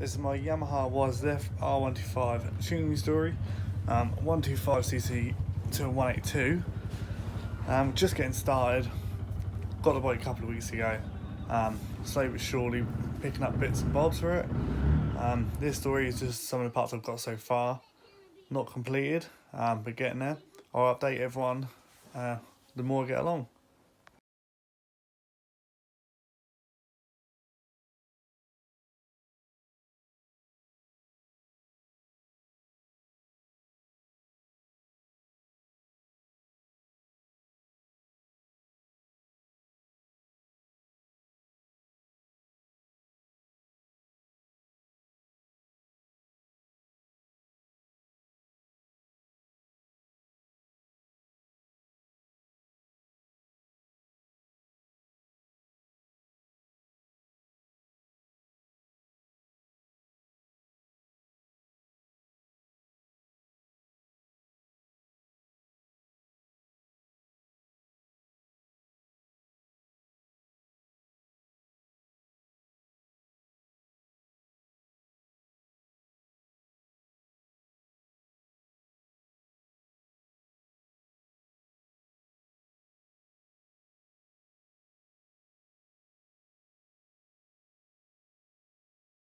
This is my Yamaha YZF R125 tuning story. 125cc to 182. Just getting started. Got the bike a couple of weeks ago. Slowly but surely picking up bits and bobs for it. This story is just some of the parts I've got so far. Not completed, but getting there. I'll update everyone the more I get along.